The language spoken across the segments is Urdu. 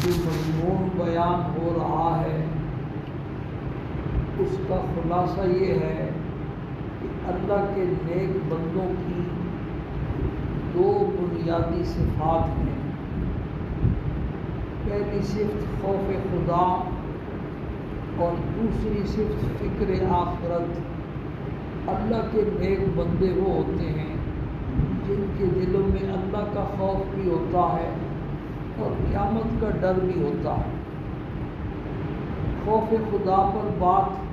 جو مضمون بیان ہو رہا ہے اس کا خلاصہ یہ ہے کہ اللہ کے نیک بندوں کی دو بنیادی صفات ہیں۔ پہلی صفت خوف خدا اور دوسری صفت فکر آخرت۔ اللہ کے نیک بندے وہ ہوتے ہیں جن کے دلوں میں اللہ کا خوف بھی ہوتا ہے اور قیامت کا ڈر بھی ہوتا ہے۔ خوف خدا پر بات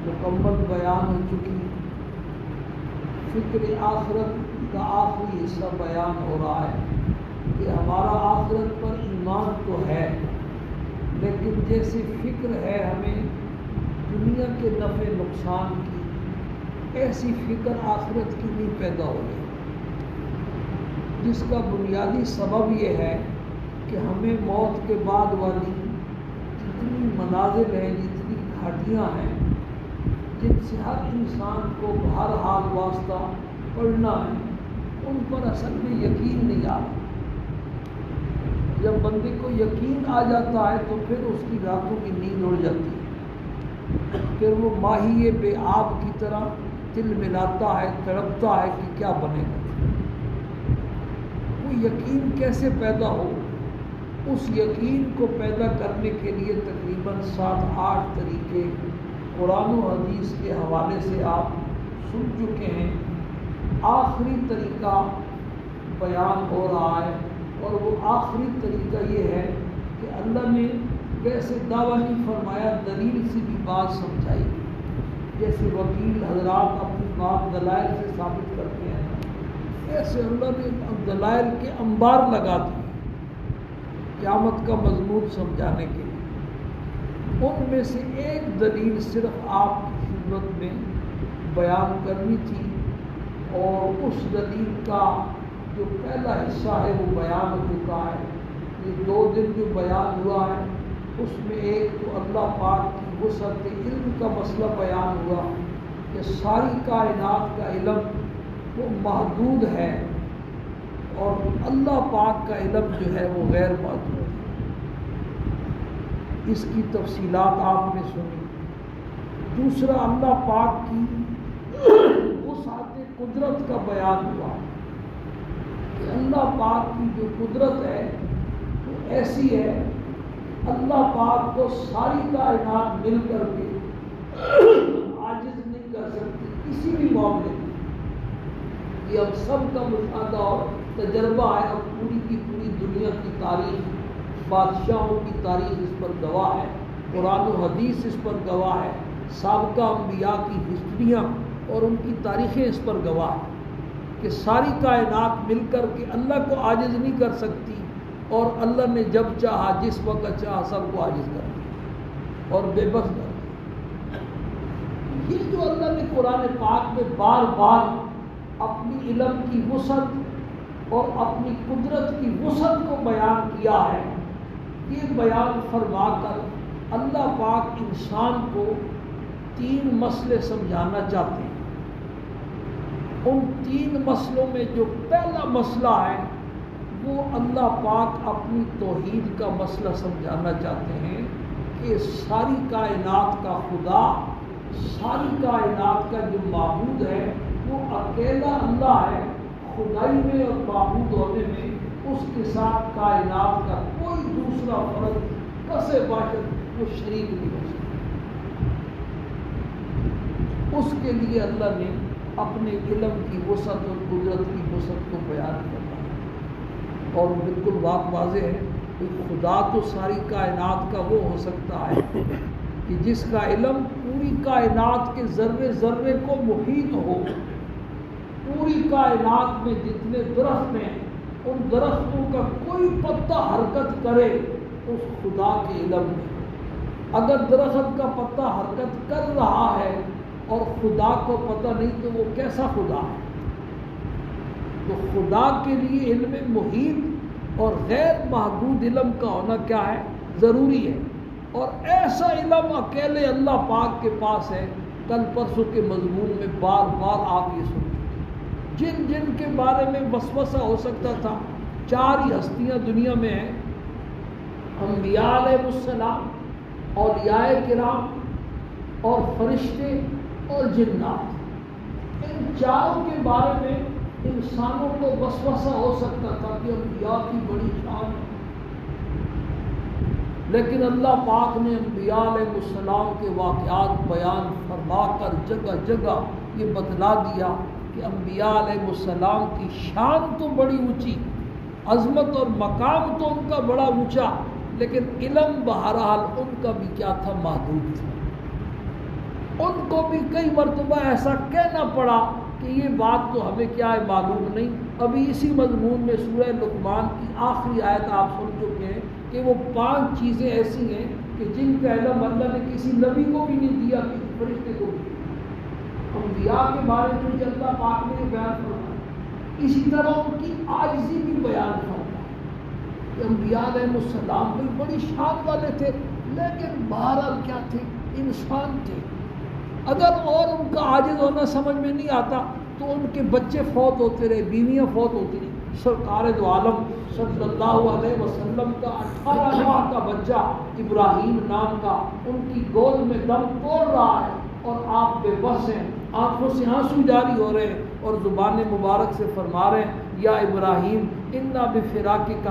مکمل بیان ہو چکی، فکر آخرت کا آخری حصہ بیان ہو رہا ہے کہ ہمارا آخرت پر ایمان تو ہے، لیکن جیسی فکر ہے ہمیں دنیا کے نفع نقصان کی، ایسی فکر آخرت کی نہیں پیدا ہو رہی، جس کا بنیادی سبب یہ ہے کہ ہمیں موت کے بعد والی جتنی منازل ہیں، جتنی گھاٹیاں ہیں، جن سے ہر انسان کو ہر حال واسطہ پڑھنا ہے، ان پر اصل میں یقین نہیں آ رہا۔ جب بندے کو یقین آ جاتا ہے تو پھر اس کی راتوں کی نیند اڑ جاتی ہے، پھر وہ ماہی بے آب کی طرح دل ملاتا ہے، تڑپتا ہے کہ کیا بنے گا۔ وہ یقین کیسے پیدا ہو؟ اس یقین کو پیدا کرنے کے لیے تقریباً 7-8 طریقے قرآن و حدیث کے حوالے سے آپ سن چکے ہیں۔ آخری طریقہ بیان ہو رہا ہے، اور وہ آخری طریقہ یہ ہے کہ اللہ نے ویسے دعویٰ نہیں فرمایا، دلیل سے بھی بات سمجھائی، جیسے وکیل حضرات اپنی بات دلائل سے ثابت کرتے ہیں، ایسے اللہ نے دلائل کے انبار لگا دیے قیامت کا مضمون سمجھانے کے لیے۔ ان میں سے ایک دلیل صرف آپ کی خدمت میں بیان کرنی تھی، اور اس دلیل کا جو پہلا حصہ ہے وہ بیان ہو چکا ہے۔ یہ 2 دن جو بیان ہوا ہے اس میں ایک تو اللہ پاک کی وسعت علم کا مسئلہ بیان ہوا کہ ساری کائنات کا علم وہ محدود ہے، اور اللہ پاک کا علم جو ہے وہ غیر محدود ہے۔ اس کی تفصیلات آپ نے سنی۔ دوسرا، اللہ پاک کی وسعت قدرت کا بیان ہوا کہ اللہ پاک کی جو قدرت ہے وہ ایسی ہے، اللہ پاک کو ساری کائنات مل کر کے عاجز نہیں کر سکتی کسی بھی معاملے میں۔ یہ ہم سب کا مشاہدہ اور تجربہ ہے، اور پوری کی پوری دنیا کی تاریخ، بادشاہوں کی تاریخ اس پر گواہ ہے، قرآن و حدیث اس پر گواہ ہے، سابقہ انبیاء کی ہسٹریاں اور ان کی تاریخیں اس پر گواہ ہیں کہ ساری کائنات مل کر کے اللہ کو عاجز نہیں کر سکتی، اور اللہ نے جب چاہا، جس وقت چاہا، سب کو عاجز کر دیا اور بے بس کر دیا۔ یہ جو اللہ نے قرآن پاک میں بار بار اپنی علم کی وسعت اور اپنی قدرت کی وسعت کو بیان کیا ہے، یہ بیان فرما کر اللہ پاک انسان کو 3 مسئلے سمجھانا چاہتے ہیں۔ ان 3 مسئلوں میں جو پہلا مسئلہ ہے وہ اللہ پاک اپنی توحید کا مسئلہ سمجھانا چاہتے ہیں کہ ساری کائنات کا خدا، ساری کائنات کا جو معبود ہے وہ اکیلا اللہ ہے، خدائی میں اور معبود ہونے میں اس کے ساتھ کائنات کا کوئی دوسرا فرد کسے باشد وہ شریک نہیں ہو سکتا۔ اس کے لیے اللہ نے اپنے علم کی وسعت اور قدرت کی وسعت کو بیان کرنا ہے، اور بالکل واضح ہے کہ خدا تو ساری کائنات کا وہ ہو سکتا ہے کہ جس کا علم پوری کائنات کے ذرے ذرے کو محیط ہو، پوری کائنات میں جتنے درخت ہیں ان درختوں کا کوئی پتا حرکت کرے اس خدا کے علم میں۔ اگر درخت کا پتا حرکت کر رہا ہے اور خدا کو پتہ نہیں تو وہ کیسا خدا ہے؟ تو خدا کے لیے علم محیط اور غیر محدود علم کا ہونا کیا ہے؟ ضروری ہے، اور ایسا علم اکیلے اللہ پاک کے پاس ہے۔ کل پرسوں کے مضمون میں بار بار آپ یہ سنیں، جن جن کے بارے میں وسوسہ ہو سکتا تھا، 4 ہی ہستیاں دنیا میں ہیں، انبیاء علیہ السلام، اولیاء کرام اور فرشتے اور جنات، ان چاروں کے بارے میں انسانوں کو وسوسہ ہو سکتا تھا کہ انبیاء کی بڑی شان ہے، لیکن اللہ پاک نے انبیاء علیہ السلام کے واقعات بیان فرما کر جگہ جگہ یہ بتلا دیا کہ انبیاء علیہ السلام کی شان تو بڑی اونچی، عظمت اور مقام تو ان کا بڑا اونچا، لیکن علم بہرحال ان کا بھی کیا تھا، محدود تھا۔ ان کو بھی کئی مرتبہ ایسا کہنا پڑا کہ یہ بات تو ہمیں کیا ہے معلوم نہیں۔ ابھی اسی مضمون میں سورہ لقمان کی آخری آیت آپ سن چکے ہیں کہ وہ 5 چیزیں ایسی ہیں کہ جن کا علم اللہ نے کسی نبی کو بھی نہیں دیا، کسی فرشتے کو بھی۔ انبیاء کے بارے میں اللہ پاک نے بیان فرمایا، اسی طرح ان کی عاجزی بھی بیان فرمایا کہ انبیاء علیہ السلام بھی بڑی شان والے تھے، لیکن بہرحال کیا تھے، انسان تھے۔ اگر اور ان کا عاجز ہونا سمجھ میں نہیں آتا تو ان کے بچے فوت ہوتے رہے، بیویاں فوت ہوتی رہی۔ سرکار دو عالم صلی اللہ علیہ وسلم کا 18 ماہ کا بچہ ابراہیم نام کا ان کی گود میں دم توڑ رہا ہے اور آپ بے بس ہیں، آنکھوں سے آنسو جاری ہو رہے ہیں اور زبان مبارک سے فرما رہے ہیں، یا ابراہیم انا بفراقک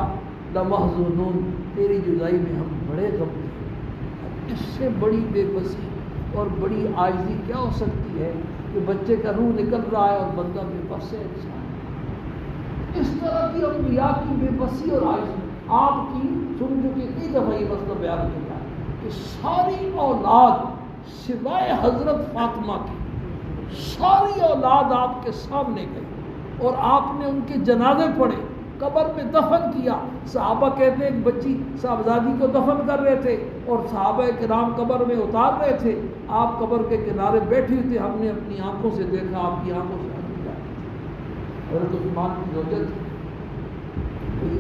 لمحزونون، تیری جدائی میں ہم بڑے غم ہیں۔ اس سے بڑی بے بسی اور بڑی عاجزی کیا ہو سکتی ہے کہ بچے کا روح نکل رہا ہے اور بندہ بے بس ہے انسان۔ اس طرح کی انبیاء کی بے بسی اور عاجزی آپ کی سن چکے کئی دفعہ یہ مسئلہ بیان کیا ہے کہ ساری اولاد سوائے حضرت فاطمہ کی ساری اولاد آپ کے سامنے گئی اور آپ نے ان کے جنازے پڑھے، قبر میں دفن کیا۔ صحابہ کہتے ہیں ایک بچی صاحبزادی کو دفن کر رہے تھے اور صحابہ کرام قبر میں اتار رہے تھے، آپ قبر کے کنارے بیٹھے ہوئے تھے، ہم نے اپنی آنکھوں سے دیکھا، آپ کی آنکھوں سے ہم نے دیکھا۔ حضرت عثمان کی زوجت تھی،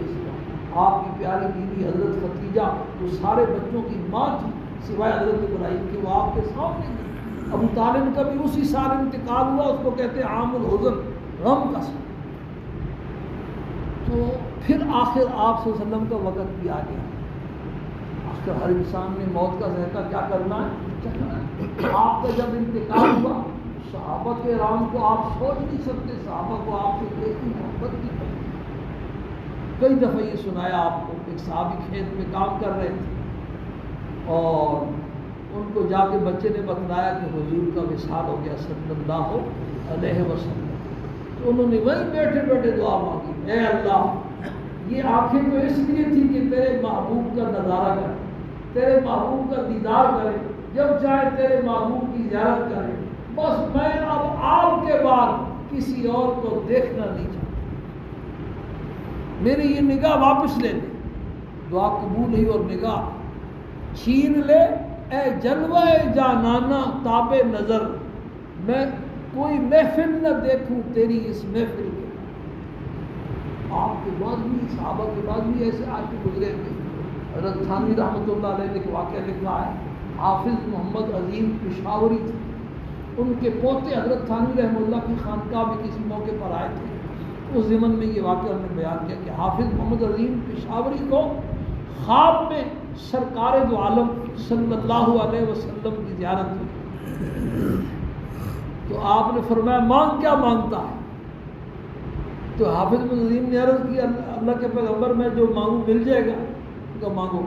آپ کی پیاری بیوی حضرت ختیجہ جو سارے بچوں کی ماں تھی سوائے حضرت ابراہیم کی، وہ آپ کے سامنے تھی۔ ابو طالب کا بھی اسی سال انتقال ہوا، اس کو کہتے ہیں عام الحزن، غم کا سال۔ تو پھر آخر آپ صلی اللہ علیہ وسلم کا وقت بھی آ گیا، آخر ہر انسان نے موت کا ذائقہ کیا کرنا ہے۔ آپ کا جب انتقال ہوا صحابہ کے رام کو آپ سوچ نہیں سکتے، صحابہ کو آپ سے کیسی محبت کی۔ کئی دفعہ یہ سنایا آپ کو، ایک صحابی کھیت میں کام کر رہے تھے اور ان کو جا کے بچے نے بتلایا کہ حضور کا وصال ہو گیا صلی اللہ علیہ وسلم۔ تو انہوں نے وہیں بیٹھے بیٹھے دعا مانگی، اے اللہ یہ آنکھیں تو اس لیے تھی کہ تیرے محبوب کا نظارہ کرے، تیرے محبوب کا دیدار کرے، جب چاہے تیرے محبوب کی زیارت کرے، بس میں اب آپ کے بعد کسی اور کو دیکھنا نہیں چاہتا، میری یہ نگاہ واپس لے لے۔ دعا قبول ہوئی اور نگاہ چھین لے، اے جلوہ جانانہ تاب نظر، میں کوئی محفل نہ دیکھوں تیری اس محفل کے۔ آپ کے بعد بھی صحابہ کے بعد بھی ایسے آج کے گزرے تھے۔ حضرت تھانوی رحمۃ اللہ علیہ نے ایک واقعہ لکھا ہے، حافظ محمد عظیم پشاوری تھے، ان کے پوتے حضرت تھانوی رحمۃ اللہ کی خانقاہ میں کسی موقع پر آئے تھے۔ اس ضمن میں یہ واقعہ ہم نے بیان کیا کہ حافظ محمد عظیم پشاوری کو خواب میں سرکار دو عالم صلی اللہ علیہ وسلم کی زیارت ہوئی، تو آپ نے فرمایا مانگ کیا مانگتا ہے؟ تو حافظ محمد عظیم نے عرض کی اللہ کے پیغمبر میں جو مانگوں مل جائے گا، تو مانگو۔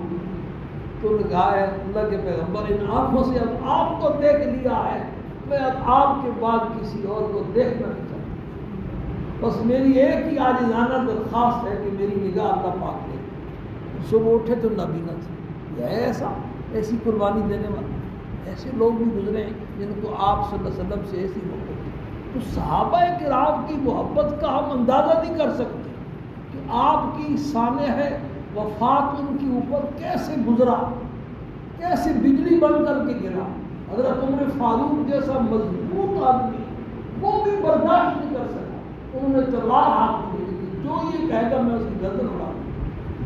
تو انہوں نے کہا ہے اللہ کے پیغمبر ان آنکھوں سے اب آپ کو دیکھ لیا ہے، میں اب آپ کے بعد کسی اور کو دیکھنا نہیں چاہتا، بس میری ایک ہی عاجزانہ درخواست ہے کہ میری نگاہ اللہ پاک لے۔ صبح اٹھے تو نابینا تھے، یہ ایسا ایسی قربانی دینے والا، ایسے لوگ بھی گزرے ہیں جن کو آپ صلی اللہ علیہ وسلم سے ایسی محبت ہے۔ تو صحابہ کرام کی محبت کا ہم اندازہ نہیں کر سکتے کہ آپ کی سانحہ وفات ان کے اوپر کیسے گزرا، کیسے بجلی بن کر کے گرا۔ حضرت عمر فاروق جیسا مضبوط آدمی وہ بھی برداشت نہیں کر سکا، انہوں نے تلوار ہاتھ میں لی تھی، جو یہ کہے گا میں اس کی گردن اڑا دوں۔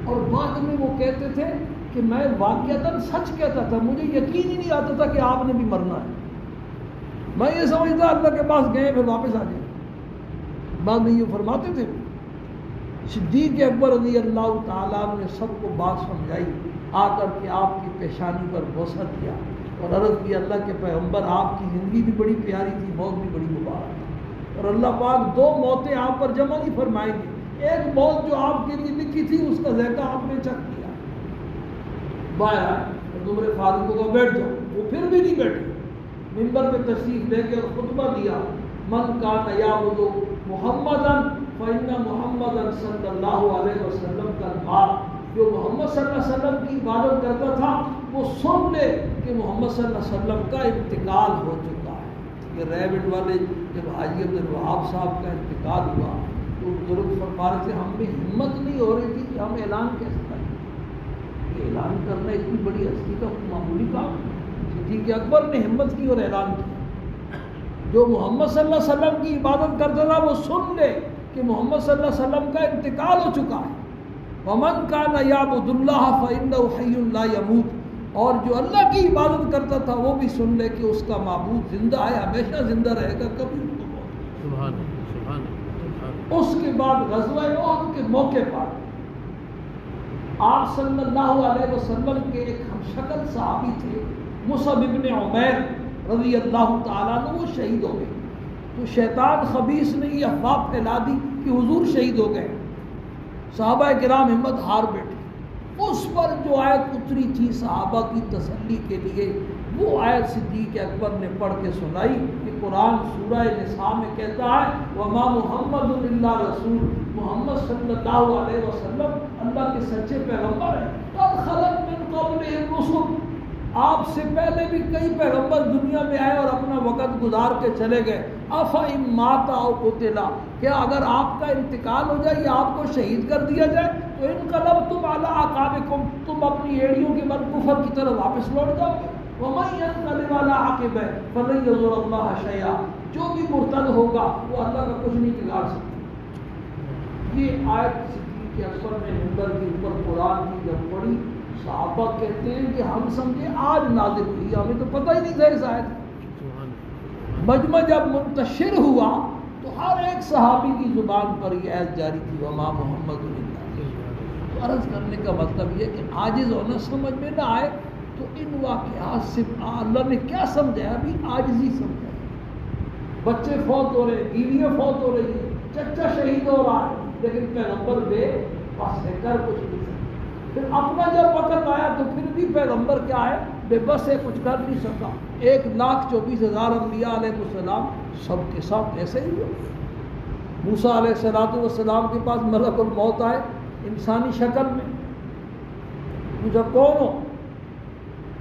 اور بعد میں وہ کہتے تھے کہ میں واقعتاً سچ کہتا تھا، مجھے یقین ہی نہیں آتا تھا کہ آپ نے بھی مرنا ہے، میں یہ سمجھتا اللہ کے پاس گئے پھر واپس آ جائے۔ بعد میں یہ فرماتے تھے۔ صدیق اکبر رضی اللہ تعالیٰ نے سب کو بات سمجھائی آ کر کے آپ کی پیشانی پر بوسہ کیا اور عرض کی اللہ کے پیغمبر آپ کی زندگی بھی بڑی پیاری تھی، موت بھی بڑی مبارک، اور اللہ پاک دو موتیں آپ پر جمع نہیں فرمائیں گے، ایک موت جو آپ کے لیے لکھی تھی اس کا ذائقہ آپ نے چکھ لیا، باہر آئے عمر فاروق کو بیٹھ جاؤ، وہ پھر بھی نہیں بیٹھے، منبر پہ تشریف لے کے خطبہ دیا، من کان یعبد محمدا فإن محمدا صلی اللہ علیہ وسلم کا مال، جو محمد صلی اللہ علیہ وسلم کی عبادت کرتا تھا وہ سن لے کہ محمد صلی اللہ علیہ وسلم کا انتقال ہو چکا ہے۔ یہ ریوڈ والے جب حاجی عبد الوہاب صاحب کا انتقال ہوا تو بزرگ فرما رہے تھے ہم میں ہمت نہیں ہو رہی تھی کہ ہم اعلان کیسے کریں، یہ اعلان کرنا اتنی بڑی ہستی کا معمولی کام، صدیق اکبر نے ہمت کی اور اعلان کیا، جو محمد صلی اللہ علیہ وسلم کی عبادت کرتا تھا وہ سن لے کہ محمد صلی اللہ علیہ وسلم کا انتقال ہو چکا ہے، ومن کان یعبد اللہ فإنہ حی لا یموت، اور جو اللہ کی عبادت کرتا تھا وہ بھی سن لے کہ اس کا معبود زندہ ہے، ہمیشہ زندہ رہے گا، کبھی اس کو موت۔ سبحان اللہ۔ اس کے بعد غزوہ احد کے موقع پر آپ صلی اللہ علیہ وسلم کے ایک ہمشکل صحابی تھے مصعب ابن عمیر رضی اللہ تعالیٰ عنہ، وہ شہید ہو گئے، تو شیطان خبیث نے یہ افواہ پھیلا دی کہ حضور شہید ہو گئے، صحابہ کرام ہمت ہار بیٹھے، اس پر جو آیت اتری تھی صحابہ کی تسلی کے لیے، وہ آیت صدیق اکبر نے پڑھ کے سنائی کہ قرآن سورہ نساء میں کہتا ہے وما محمد الا رسول، محمد صلی اللہ علیہ وسلم اللہ کے سچے پیغمبر ہیں، قد خلت من قبلہ الرسل، آپ سے پہلے بھی کئی پیغمبر دنیا میں آئے اور اپنا وقت گزار کے چلے گئے، افإن مات او قتل، کیا اگر آپ کا انتقال ہو جائے یا آپ کو شہید کر دیا جائے تو انقلبتم علی اعقابکم، تم اپنی ایڑیوں کے بل کفر کی طرف واپس لوٹ جاؤ گے، ومن ينقلب علی عقبیہ فلن یضر اللہ شیئا، جو بھی مرتد ہوگا وہ اللہ کا کچھ نہیں بگاڑ سکتا۔ یہ آیت صدیق اکبر نے منبر کے اوپر قرآن کی جب پڑھی، صحابہ کہتے ہیں کہ ہم سمجھے آج نازل ہوئی، ہمیں تو پتہ ہی نہیں تھا اس آیت کا۔ مجمع جب منتشر ہوا تو ہر ایک صحابی کی زبان پر یہ آیت جاری تھی وما محمد الا، تو عرض کرنے کا مطلب یہ کہ عاجز ہونا سمجھ میں نہ آئے تو ان واقعات سے اللہ نے کیا سمجھایا، ابھی عاجزی سمجھایا، بچے فوت ہو رہے، بیویاں فوت ہو رہی ہیں، چچا شہید ہو رہا ہے، لیکن پیغمبر بے بس ہے، کر کچھ نہیں سکتا۔ پھر اپنا جب وقت آیا تو پھر بھی پیغمبر کیا ہے، بے بس ہے، کچھ کر نہیں سکا۔ 1,24,000 انبیاء علیہ السلام سب کے ساتھ ایسے ہی ہوئے۔ موسیٰ علیہ السلام کے پاس ملک الموت آئے انسانی شکل میں، پوچھا کون ہو،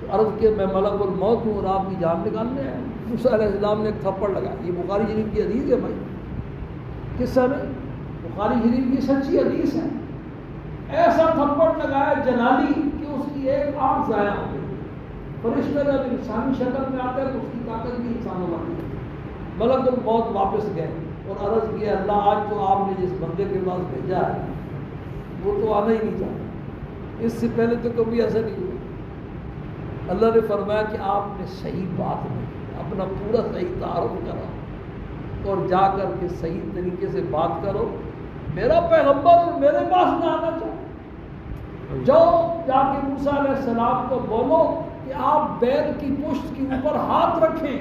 تو عرض کہ میں ملک الموت ہوں اور آپ کی جان نکالنے آیا۔ موسیٰ علیہ السلام نے ایک تھپڑ لگایا، یہ بخاری شریف کی حدیث ہے بھائی، قصہ نہیں، بخاری شریف کی سچی حدیث ہے، ایسا تھپڑ لگایا جلالی کہ اس کی ایک آنکھ ضائع ہو گئی۔ فرشتہ جب انسانی شکل میں آتا ہے تو اس کی طاقت بھی انسانوں والی ہے۔ ملک الموت واپس گئے اور عرض کیا اللہ آج تو آپ نے جس بندے کے پاس بھیجا ہے وہ تو آنا ہی نہیں چاہتا، اس سے پہلے تو کبھی ایسا نہیں ہوا۔ اللہ نے فرمایا کہ آپ نے صحیح بات نہیں کی، اپنا پورا صحیح تعارف کرو اور جا کر کے صحیح طریقے سے بات کرو، میرا پیغمبر میرے پاس نہ آنا چاہے، جاؤ جا کے موسیٰ علیہ السلام کو بولو کہ آپ بیل کی پشت کے اوپر ہاتھ رکھیں،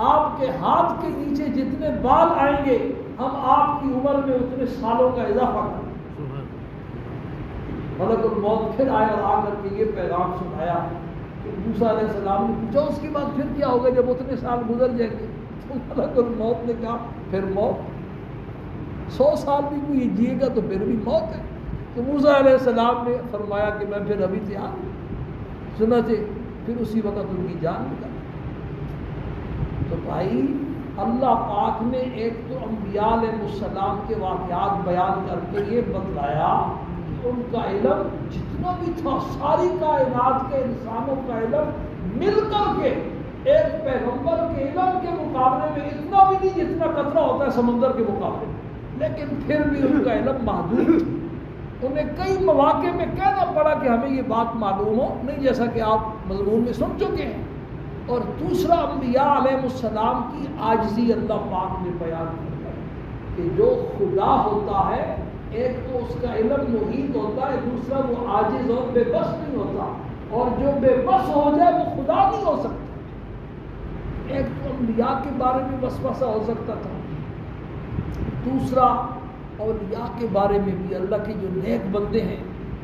آپ کے ہاتھ کے نیچے جتنے بال آئیں گے ہم آپ کی عمر میں اتنے سالوں کا اضافہ کریں۔ ملک الموت پھر آیا اور آ کر کے یہ پیغام سنایا کہ موسیٰ علیہ السلام نے پوچھا اس کے بعد پھر کیا ہوگا جب اتنے سال گزر جائیں گے، تو ملک الموت نے کہا پھر موت، 100 سال بھی کوئی جیے گا تو پھر بھی موت ہے۔ تو موسیٰ علیہ السلام نے فرمایا کہ میں پھر ابھی تیار ہوں، سنتے پھر اسی وقت ان کی جان نکل۔ تو بھائی اللہ پاک نے ایک تو انبیاء علیہ السلام کے واقعات بیان کر کے یہ بتلایا کہ ان کا علم جتنا بھی تھا ساری کائنات کے انسانوں کا علم مل کر کے ایک پیغمبر کے علم کے مقابلے میں اتنا بھی نہیں جتنا قطرہ ہوتا ہے سمندر کے مقابلے میں، لیکن پھر بھی ان کا علم محدود تھا۔ انہیں کئی مواقع میں کہنا پڑا کہ ہمیں یہ بات معلوم ہو نہیں، جیسا کہ آپ مضمون میں سن چکے ہیں۔ اور دوسرا انبیاء علیہ السلام کی عاجزی اللہ پاک نے بیان کی ہے کہ جو خدا ہوتا ہے ایک تو اس کا علم محیط ہوتا ہے، دوسرا وہ عاجز اور بے بس نہیں ہوتا، اور جو بے بس ہو جائے وہ خدا نہیں ہو سکتا۔ ایک تو انبیاء کے بارے میں وسوسہ ہو سکتا تھا، دوسرا اولیاء کے بارے میں بھی، اللہ کے جو نیک بندے ہیں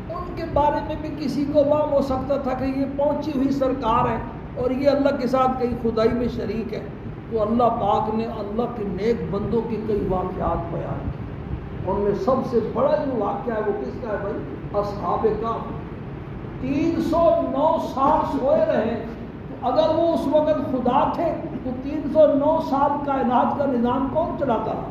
ان کے بارے میں بھی کسی کو وہم ہو سکتا تھا کہ یہ پہنچی ہوئی سرکار ہے اور یہ اللہ کے ساتھ کئی خدائی میں شریک ہے۔ تو اللہ پاک نے اللہ کے نیک بندوں کے کئی واقعات بیان کیے، ان میں سب سے بڑا جو واقعہ ہے وہ کس کا ہے بھائی؟ اصحاب کہف 309 سال سوئے رہے، تو اگر وہ اس وقت خدا تھے تو 309 سال کائنات کا نظام کون چلاتا رہا؟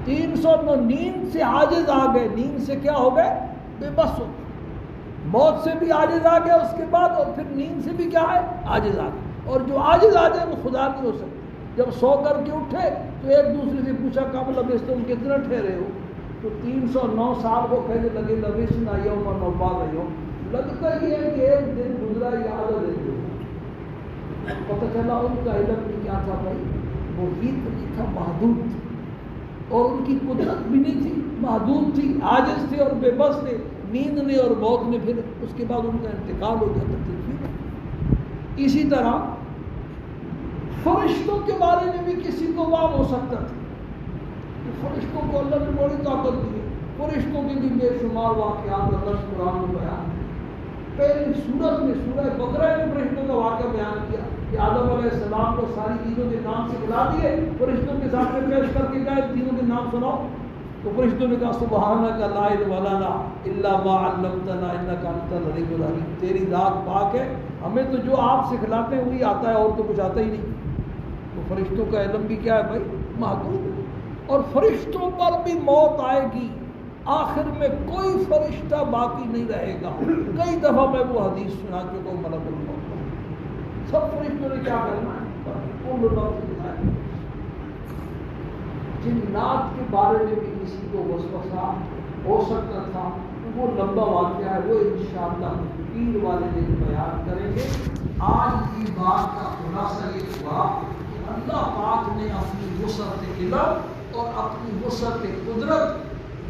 309 نیند سے عاجز آ گئے، نیند سے کیا ہو گئے؟ بے بس ہو گئے، موت سے بھی عاجز آ گئے اس کے بعد، اور پھر نیند سے بھی کیا ہے؟ عاجز آ گئے۔ اور جو عاجز آ جائے وہ خدا نہیں ہو سکتے۔ جب سو کر کے اٹھے تو ایک دوسرے سے پوچھا کب لبس تم کتنا ٹھہرے ہو؟ تو 309 سال کو کہنے لگے لبسنا یوم بعض یوم، لگتا ہی ہے کہ ایک دن گزرا یا آدھا دن گزرا۔ پتہ چلا ان کا علم بھی کیا تھا بھائی؟ محیط نہیں تھا، محدود تھا، اور ان کی قدرت بھی نہیں تھی، محدود تھی، عاجز تھے اور بے بس تھے۔ نیند نے اور موت نے پھر اس کے بعد ان کا انتقال ہو گیا تکلیف۔ اسی طرح فرشتوں کے بارے میں بھی کسی کو وہم ہو سکتا تھا کہ فرشتوں کو اللہ نے بڑی طاقت دی ہے، فرشتوں کے بھی بے شمار واقعات اللہ قرآن میں بیان ہے۔ پہلی سورت میں سورہ بقرہ میں فرشتوں کا واقعہ بیان کیا کہ آدم علیہ السلام کو ساری چیزوں کے نام سے بلا دیے، فرشتوں کے سامنے پیش کر کے کہا چیزوں کے نام سناؤ، تو فرشتوں نے کہا سبحانک لا علم لنا الا ما علمتنا انک انت العلیم الحکیم، تیری ذات پاک ہے، ہمیں تو جو آپ سکھلاتے ہیں وہی آتا ہے اور تو کچھ آتا ہی نہیں۔ تو فرشتوں کا علم بھی کیا ہے بھائی؟ محدود ہے۔ اور فرشتوں پر بھی موت آئے گی، آخر میں کوئی فرشتہ باقی نہیں رہے گا۔ کئی دفعہ میں وہ حدیث سنا چکا ہوں ملک الموت، سب فرشتوں نے کیا کرنا ہے؟ کل نفس ذائقہ۔ جنات کے بارے میں بھی کسی کو وسوسہ ہو سکتا تھا، وہ لمبا واقعہ ہے، وہ انشاءاللہ پیر والے دن بیان کریں گے۔ آج کی بات کا خلاصہ یہ ہوا کہ اللہ پاک نے اپنی وسعت علم اور اپنی وسعت قدرت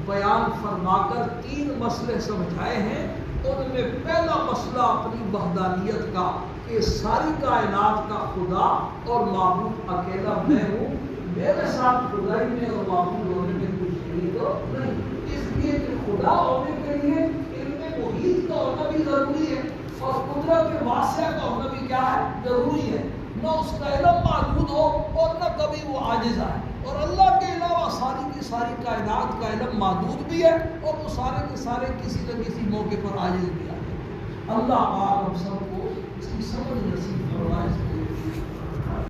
بیان فرما کر 3 مسئلے سمجھائے ہیں۔ ان میں پہلا مسئلہ اپنی وحدانیت کا کہ ساری کائنات کا خدا اور معبود اکیلا میں ہوں، میرے ساتھ خدائی میں اور معبود ہونے میں کوئی شریک نہیں۔ اس لیے کہ خدا ہونے کے لیے علم محیط کا ہونا بھی ضروری ہے اور قدرت واسعہ کا ہونا بھی کیا ہے؟ ضروری ہے۔ نہ اس کا علم محدود ہو اور نہ کبھی وہ عاجز آئے، اور اللہ کے علاوہ ساری کی ساری کائنات کا علم محدود بھی ہے اور وہ سارے کے سارے کسی نہ کسی موقع پر عاجز بھی آتے ہیں۔ اللہ پاک ہم سب کو اس کی سمجھ نصیب